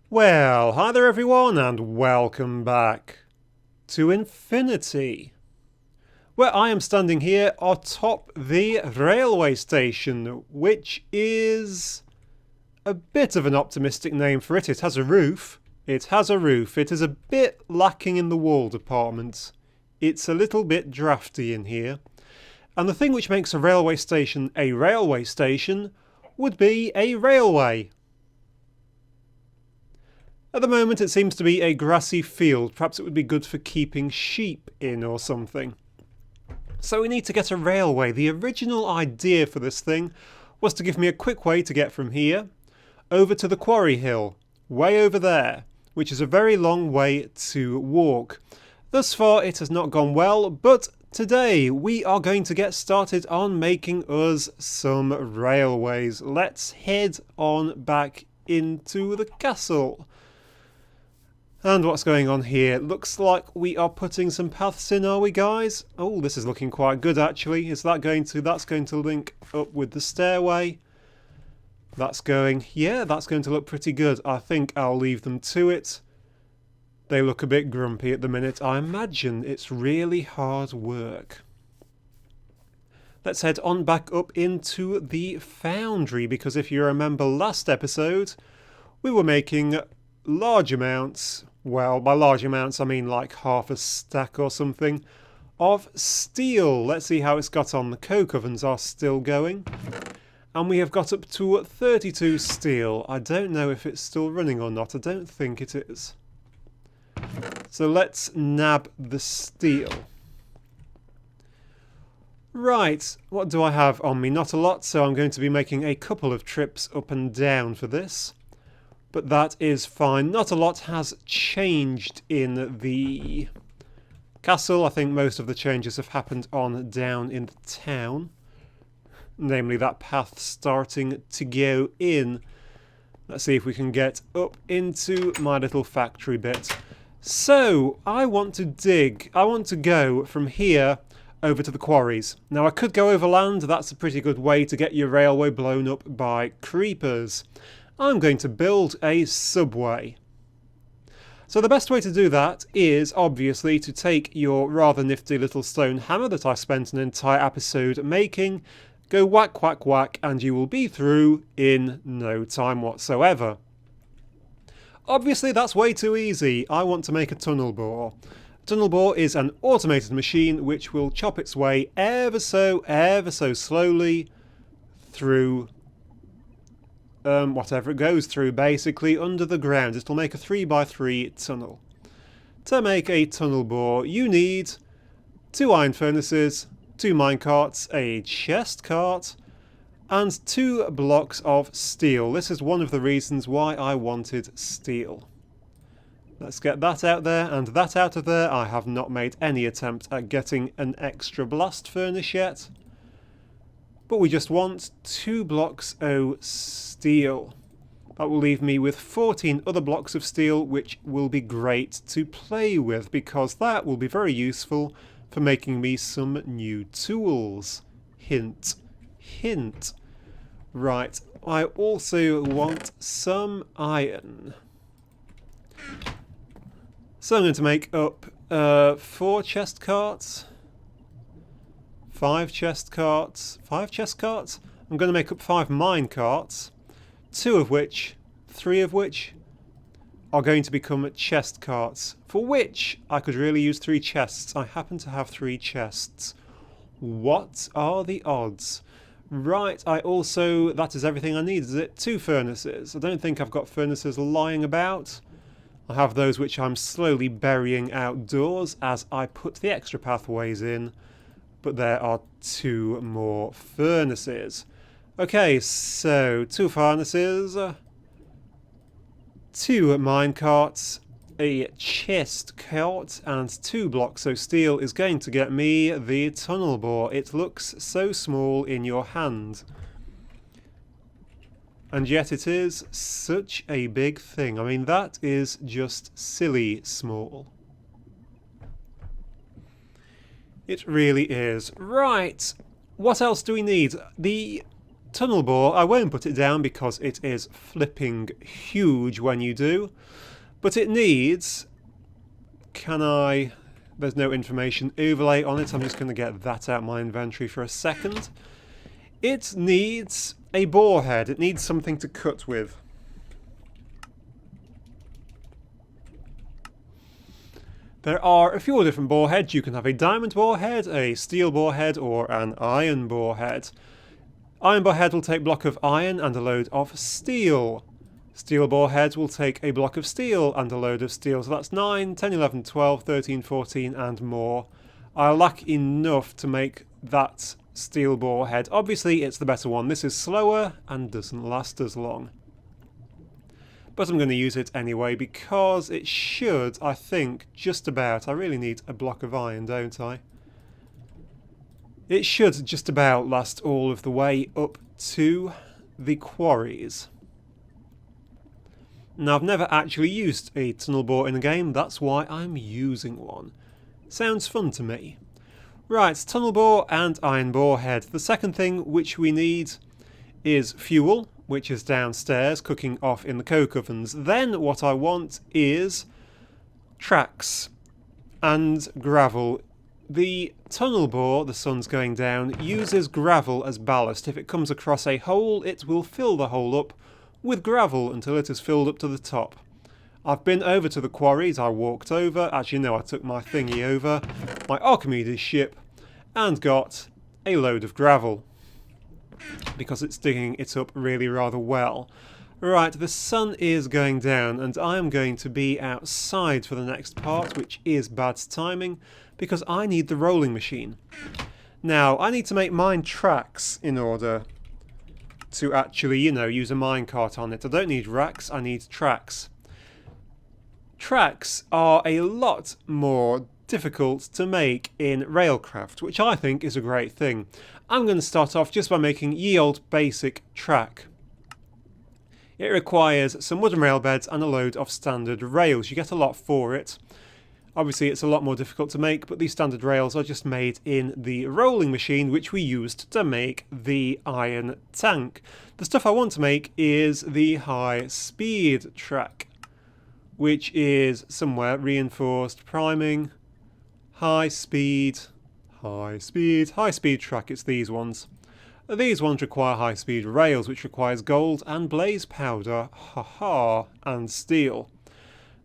Well, hi there everyone and welcome back to Infinity, where I am standing here atop the railway station, which is a bit of an optimistic name for it. It has a roof. It has a roof. It is a bit lacking in the wall department. It's a little bit drafty in here. And the thing which makes a railway station would be a railway. At the moment it seems to be a grassy field. Perhaps it would be good for keeping sheep in or something. So we need to get a railway. The original idea for this thing was to give me a quick way to get from here over to the quarry hill, way over there, which is a very long way to walk. Thus far it has not gone well, but today we are going to get started on making us some railways. Let's head on back into the castle. And what's going on here? Looks like we are putting some paths in, are we guys? Oh, this is looking quite good actually. That's going to link up with the stairway. That's going to look pretty good. I think I'll leave them to it. They look a bit grumpy at the minute. I imagine it's really hard work. Let's head on back up into the foundry, because if you remember last episode, we were making large amounts, well, by large amounts I mean like half a stack or something, of steel. Let's see how it's got on. The coke ovens are still going. And we have got up to 32 steel. I don't know if it's still running or not. I don't think it is. So let's nab the steel. Right, what do I have on me? Not a lot, so I'm going to be making a couple of trips up and down for this. But that is fine. Not a lot has changed in the castle. I think most of the changes have happened on down in the town. Namely that path starting to go in. Let's see if we can get up into my little factory bit. So, I want to go from here over to the quarries. Now I could go overland. That's a pretty good way to get your railway blown up by creepers. I'm going to build a subway. So the best way to do that is obviously to take your rather nifty little stone hammer that I spent an entire episode making, go whack whack whack, and you will be through in no time whatsoever. Obviously that's way too easy. I want to make a tunnel bore. A tunnel bore is an automated machine which will chop its way ever so slowly through whatever it goes through, basically under the ground. It'll make a 3x3 tunnel. To make a tunnel bore you need 2 iron furnaces, 2 minecarts, a chest cart, and 2 blocks of steel. This is one of the reasons why I wanted steel. Let's get that out there and that out of there. I have not made any attempt at getting an extra blast furnace yet. But we just want 2 blocks of steel. That will leave me with 14 other blocks of steel, which will be great to play with, because that will be very useful for making me some new tools. Hint, hint. Right, I also want some iron. So I'm going to make up 4 chest carts. 5 chest carts. 5 chest carts? I'm going to make up 5 mine carts. 3 of which are going to become chest carts, for which I could really use 3 chests. I happen to have 3 chests. What are the odds? Right, that is everything I need, is it? 2 furnaces. I don't think I've got furnaces lying about. I have those which I'm slowly burying outdoors as I put the extra pathways in. But there are 2 more furnaces. Okay, so 2 furnaces, 2 minecarts, a chest cart, and 2 blocks of steel is going to get me the tunnel bore. It looks so small in your hand. And yet it is such a big thing. I mean, that is just silly small. It really is. Right, what else do we need? The tunnel bore, I won't put it down because it is flipping huge when you do, but it needs... Can I... There's no information overlay on it, I'm just going to get that out of my inventory for a second. It needs a bore head, it needs something to cut with. There are a few different bore heads. You can have a diamond bore head, a steel bore head, or an iron bore head. Iron bore head will take a block of iron and a load of steel. Steel bore head will take a block of steel and a load of steel. So that's 9, 10, 11, 12, 13, 14 and more. I lack enough to make that steel bore head. Obviously it's the better one. This is slower and doesn't last as long. But I'm going to use it anyway because it should, I think, just about... I really need a block of iron, don't I? It should just about last all of the way up to the quarries. Now, I've never actually used a tunnel bore in a game, that's why I'm using one. Sounds fun to me. Right, tunnel bore and iron bore head. The second thing which we need is fuel, which is downstairs, cooking off in the coke ovens. Then what I want is tracks and gravel. The tunnel bore, the sun's going down, uses gravel as ballast. If it comes across a hole, it will fill the hole up with gravel until it is filled up to the top. I've been over to the quarries, I walked over, actually no, I took my thingy over, my Archimedes ship, and got a load of gravel. Because it's digging it up really rather well. Right, the sun is going down and I am going to be outside for the next part, which is bad timing, because I need the rolling machine. Now, I need to make mine tracks in order to actually, you know, use a minecart on it. I don't need racks, I need tracks. Tracks are a lot more difficult to make in Railcraft, which I think is a great thing. I'm going to start off just by making ye old basic track. It requires some wooden rail beds and a load of standard rails. You get a lot for it. Obviously it's a lot more difficult to make, but these standard rails are just made in the rolling machine which we used to make the iron tank. The stuff I want to make is the high speed track, which is somewhere reinforced priming, high speed track, it's these ones. These ones require high speed rails, which requires gold and blaze powder, and steel.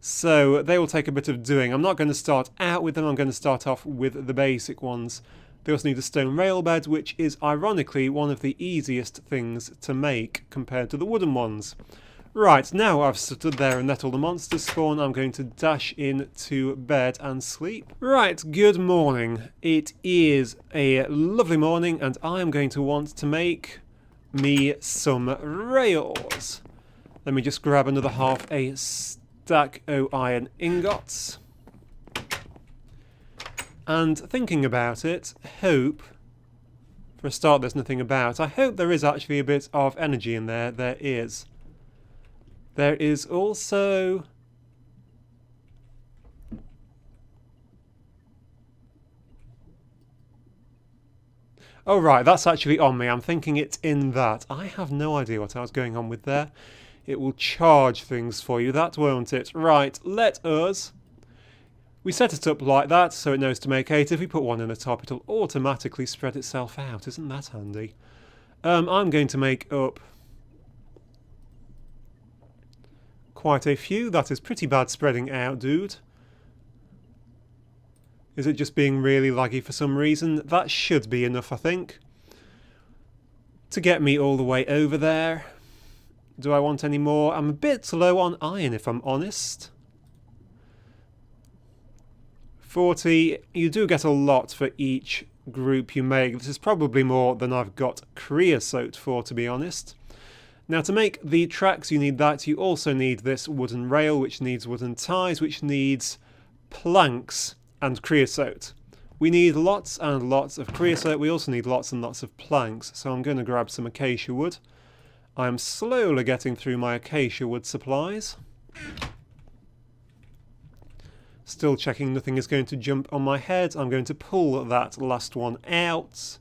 So they will take a bit of doing. I'm not going to start out with them, I'm going to start off with the basic ones. They also need a stone rail bed, which is ironically one of the easiest things to make compared to the wooden ones. Right, now I've stood there and let all the monsters spawn, I'm going to dash into bed and sleep. Right, good morning. It is a lovely morning and I'm going to want to make me some rails. Let me just grab another half a stack of iron ingots. And thinking about it, hope, for a start there's nothing about, I hope there is actually a bit of energy in there, there is. There is also... Oh right, that's actually on me. I'm thinking it's in that. I have no idea what I was going on with there. It will charge things for you, that won't it? Right, let us... We set it up like that so it knows to make 8. If we put one in the top, it'll automatically spread itself out. Isn't that handy? I'm going to make up quite a few. That is pretty bad spreading out, dude. Is it just being really laggy for some reason? That should be enough, I think, to get me all the way over there. Do I want any more? I'm a bit low on iron, if I'm honest. 40. You do get a lot for each group you make. This is probably more than I've got creosote for, to be honest. Now, to make the tracks, you need that. You also need this wooden rail, which needs wooden ties, which needs planks and creosote. We need lots and lots of creosote. We also need lots and lots of planks. So I'm going to grab some acacia wood. I'm slowly getting through my acacia wood supplies. Still checking nothing is going to jump on my head. I'm going to pull that last one out.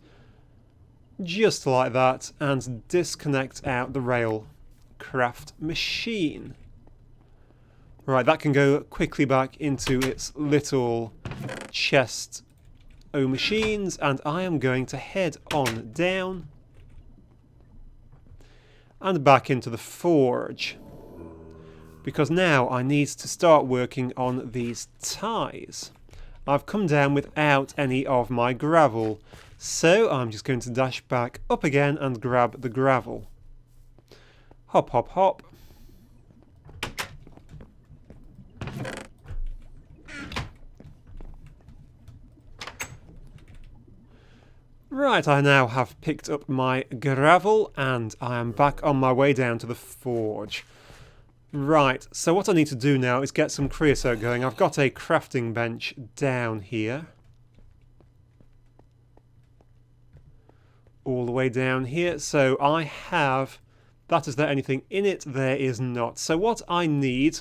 just like that, and disconnect out the rail craft machine. Right, that can go quickly back into its little chest o' machines, and I am going to head on down and back into the forge, because now I need to start working on these ties. I've come down without any of my gravel, so I'm just going to dash back up again and grab the gravel. Hop, hop, hop. Right, I now have picked up my gravel and I am back on my way down to the forge. Right, so what I need to do now is get some creosote going. I've got a crafting bench down here. All the way down here. So I have... That is there anything in it? There is not. So what I need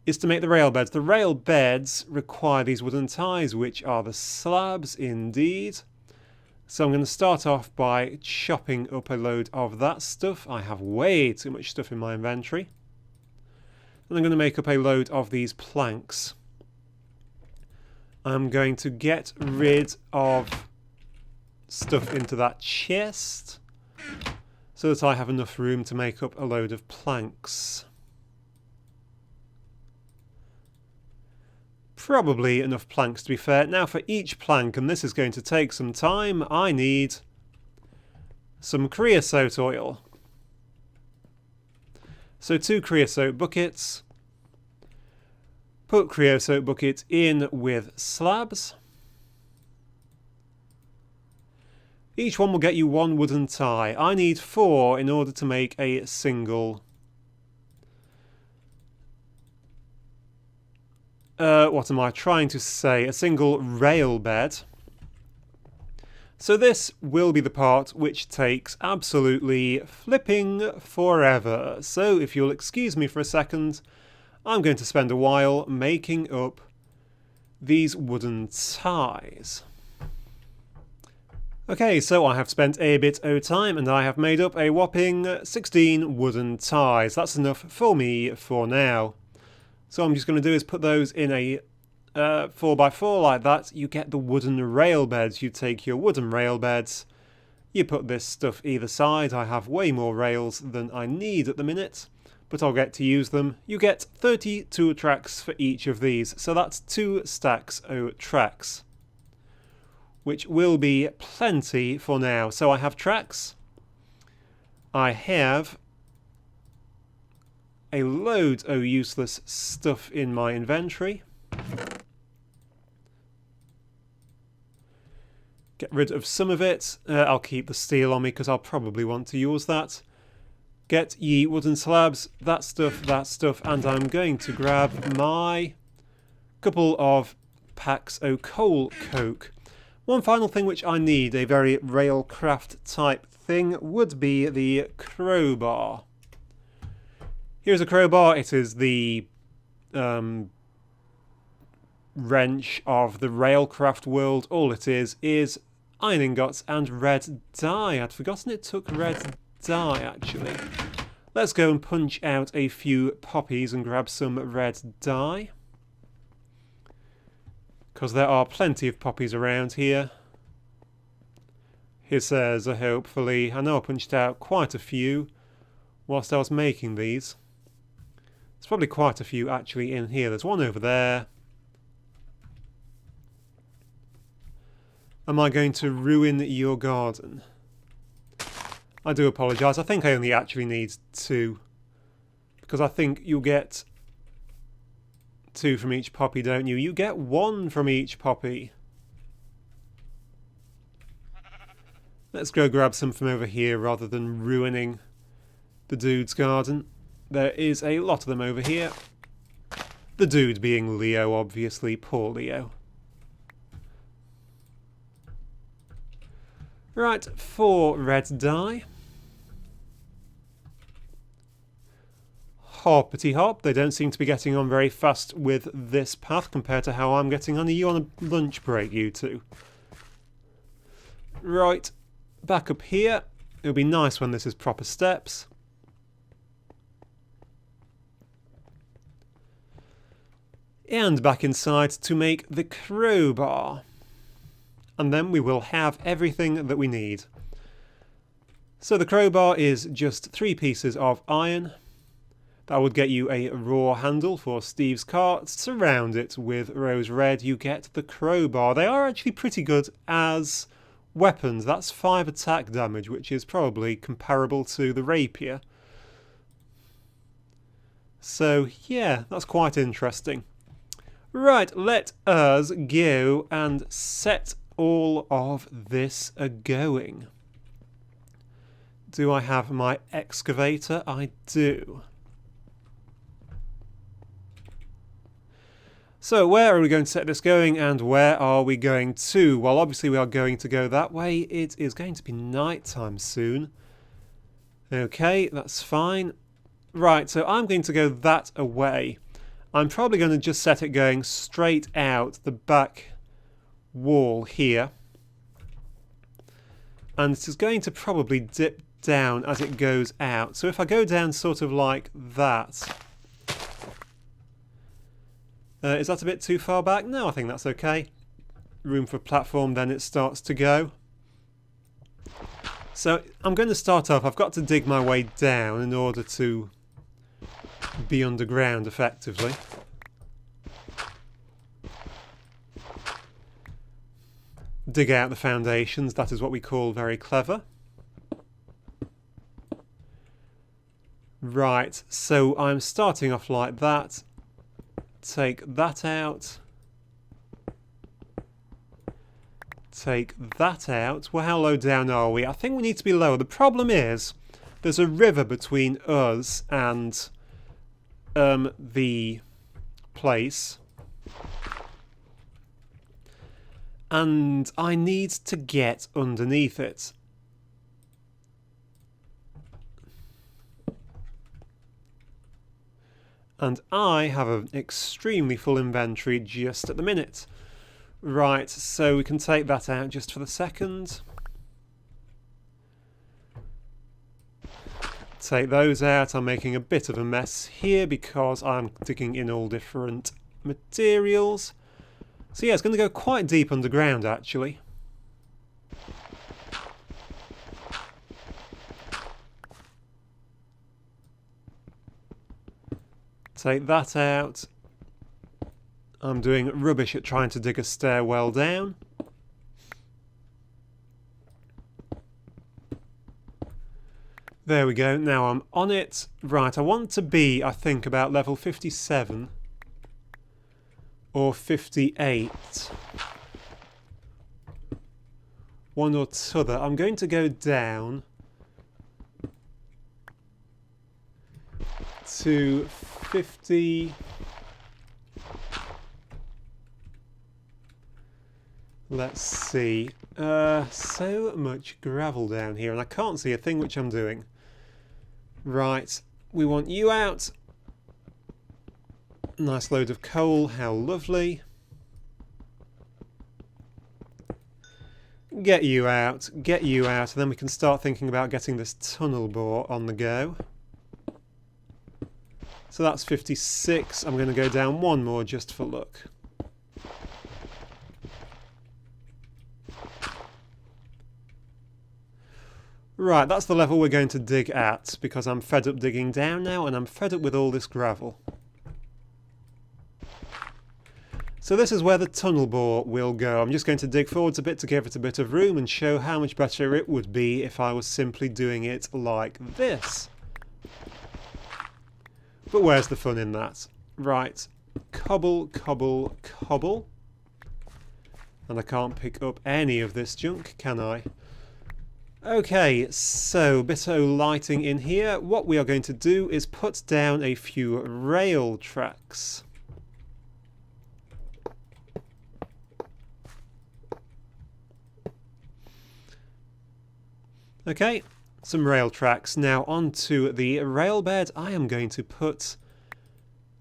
is to make the rail beds. The rail beds require these wooden ties, which are the slabs indeed. So I'm going to start off by chopping up a load of that stuff. I have way too much stuff in my inventory. And I'm going to make up a load of these planks. I'm going to get rid of stuff into that chest so that I have enough room to make up a load of planks. Probably enough planks, to be fair. Now for each plank, and this is going to take some time, I need some creosote oil. So 2 creosote buckets. Put creosote bucket in with slabs. Each one will get you 1 wooden tie. I need 4 in order to make a single... what am I trying to say? A single rail bed. So this will be the part which takes absolutely flipping forever. So if you'll excuse me for a second, I'm going to spend a while making up these wooden ties. Okay, so I have spent a bit of time and I have made up a whopping 16 wooden ties. That's enough for me for now. So what I'm just going to do is put those in a 4x4 like that. You get the wooden rail beds. You take your wooden rail beds, you put this stuff either side. I have way more rails than I need at the minute, but I'll get to use them. You get 32 tracks for each of these, so that's 2 stacks of tracks, which will be plenty for now. So I have tracks. I have a load of useless stuff in my inventory. Get rid of some of it. I'll keep the steel on me because I'll probably want to use that. Get ye wooden slabs, that stuff, and I'm going to grab my couple of packs of coal coke. One final thing which I need, a very railcraft type thing, would be the crowbar. Here's a crowbar. It is the wrench of the railcraft world. All it is iron ingots and red dye. I'd forgotten it took red dye, actually. Let's go and punch out a few poppies and grab some red dye, because there are plenty of poppies around here. Here says, hopefully. I know I punched out quite a few whilst I was making these. There's probably quite a few actually in here. There's one over there. Am I going to ruin your garden? I do apologise. I think I only actually need 2. Because I think you'll get 2 from each poppy, don't you? You get 1 from each poppy. Let's go grab some from over here rather than ruining the dude's garden. There is a lot of them over here. The dude being Leo, obviously. Poor Leo. Right, 4 red dye. Hoppity hop. They don't seem to be getting on very fast with this path compared to how I'm getting on. Are you on a lunch break, you two? Right. back up here. It'll be nice when this is proper steps. And back inside to make the crowbar. And then we will have everything that we need. So the crowbar is just 3 pieces of iron. That would get you a raw handle for Steve's cart. Surround it with rose red, you get the crowbar. They are actually pretty good as weapons. That's 5 attack damage, which is probably comparable to the rapier. So yeah, that's quite interesting. Right, let us go and set all of this a-going. Do I have my excavator? I do. So where are we going to set this going, and where are we going to? Well, obviously we are going to go that way. It is going to be night time soon. Okay, that's fine. Right, so I'm going to go that away. I'm probably going to just set it going straight out the back wall here. And it is going to probably dip down as it goes out. So if I go down sort of like that... is that a bit too far back? No, I think that's okay. Room for platform, then it starts to go. So I'm going to start off. I've got to dig my way down in order to be underground effectively. Dig out the foundations, that is what we call very clever. Right, so I'm starting off like that. Take that out. Take that out. Well, how low down are we? I think we need to be lower. The problem is there's a river between us and the place. And I need to get underneath it. And I have an extremely full inventory just at the minute. Right, so we can take that out just for the second. Take those out. I'm making a bit of a mess here because I'm digging in all different materials. So yeah, it's going to go quite deep underground actually. Take that out. I'm doing rubbish at trying to dig a stairwell down. There we go, now I'm on it. Right, I want to be, I think, about level 57 or 58. One or t'other. I'm going to go down to 50. Let's see. So much gravel down here, and I can't see a thing which I'm doing. Right, we want you out. Nice load of coal, how lovely. Get you out, and then we can start thinking about getting this tunnel bore on the go. So that's 56. I'm going to go down one more just for luck. Right, that's the level we're going to dig at, because I'm fed up digging down now, and I'm fed up with all this gravel. So this is where the tunnel bore will go. I'm just going to dig forwards a bit to give it a bit of room and show how much better it would be if I was simply doing it like this. But where's the fun in that? Right, cobble, cobble, cobble. And I can't pick up any of this junk, can I? Okay, so bit of lighting in here. What we are going to do is put down a few rail tracks. Okay, some rail tracks. Now onto the rail bed I am going to put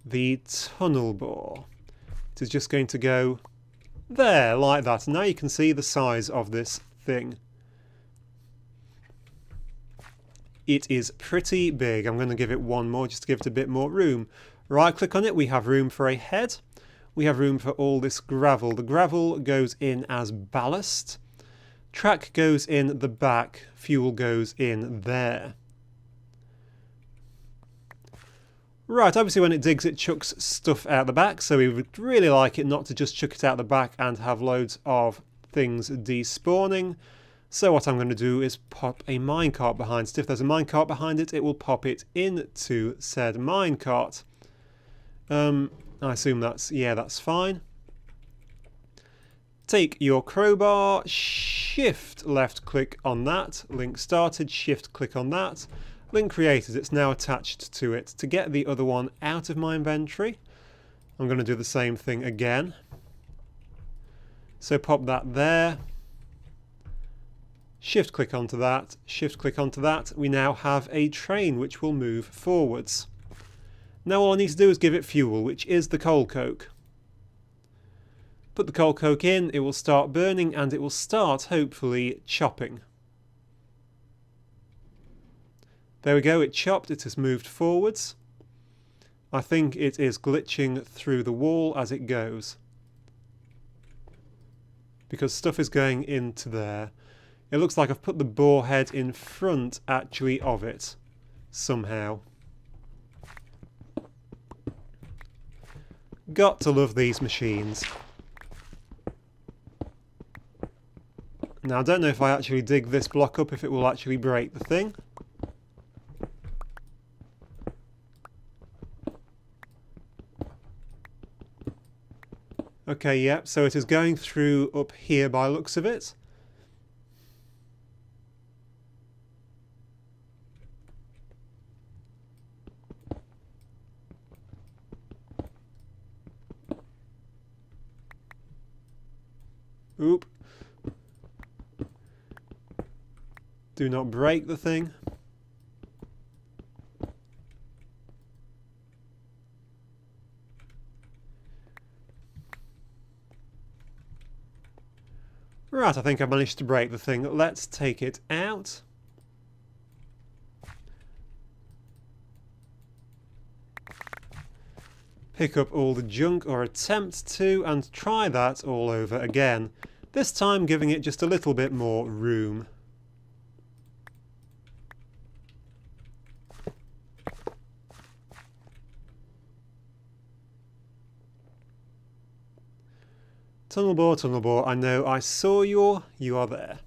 the tunnel bore. It is just going to go there, like that. Now you can see the size of this thing. It is pretty big. I'm going to give it one more just to give it a bit more room. Right click on it, we have room for a head. We have room for all this gravel. The gravel goes in as ballast. Track goes in the back, fuel goes in there. Right, obviously when it digs it chucks stuff out the back, so we would really like it not to just chuck it out the back and have loads of things despawning. So what I'm going to do is pop a minecart behind it. If there's a minecart behind it, it will pop it into said minecart. I assume that's fine. Take your crowbar, shift left click on that, link started, shift click on that, link created, it's now attached to it. To get the other one out of my inventory, I'm going to do the same thing again. So pop that there, shift click onto that, shift click onto that, we now have a train which will move forwards. Now all I need to do is give it fuel, which is the coal coke. Put the coal coke in, it will start burning and it will start, hopefully, chopping. There we go, it chopped, it has moved forwards. I think it is glitching through the wall as it goes. Because stuff is going into there. It looks like I've put the bore head in front, actually, of it. Somehow. Got to love these machines. Now I don't know if I actually dig this block up if it will actually break the thing. Okay, yep, so it is going through up here by looks of it. Oop. Do not break the thing. Right, I think I managed to break the thing. Let's take it out. Pick up all the junk, or attempt to, and try that all over again. This time giving it just a little bit more room. Tunnel bore, I know I saw you are there.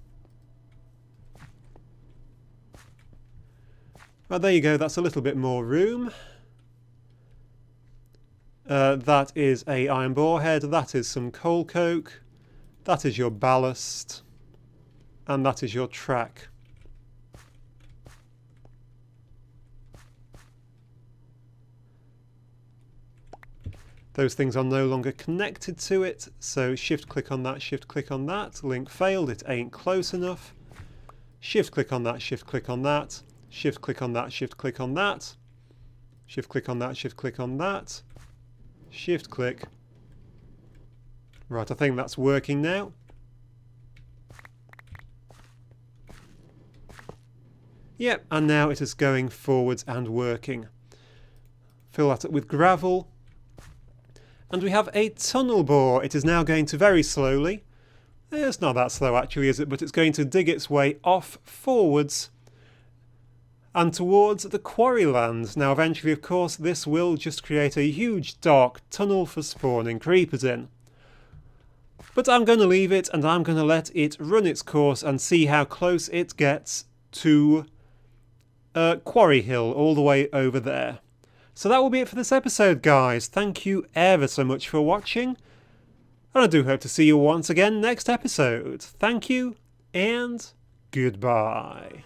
Right, there you go, that's a little bit more room. That is a iron bore head, that is some coal coke, that is your ballast, and that is your track. Those things are no longer connected to it, so shift click on that, link failed, it ain't close enough. Shift click on that, shift click on that, shift click on that, shift click on that, shift click on that, shift click on that, shift click. Right, I think that's working now. Yep, and now it is going forwards and working. Fill that up with gravel. And we have a tunnel bore. It is now going to very slowly. It's not that slow actually, is it? But it's going to dig its way off forwards and towards the quarry land. Now eventually, of course, this will just create a huge dark tunnel for spawning creepers in. But I'm going to leave it and I'm going to let it run its course and see how close it gets to Quarry Hill all the way over there. So that will be it for this episode, guys. Thank you ever so much for watching. And I do hope to see you once again next episode. Thank you, and goodbye.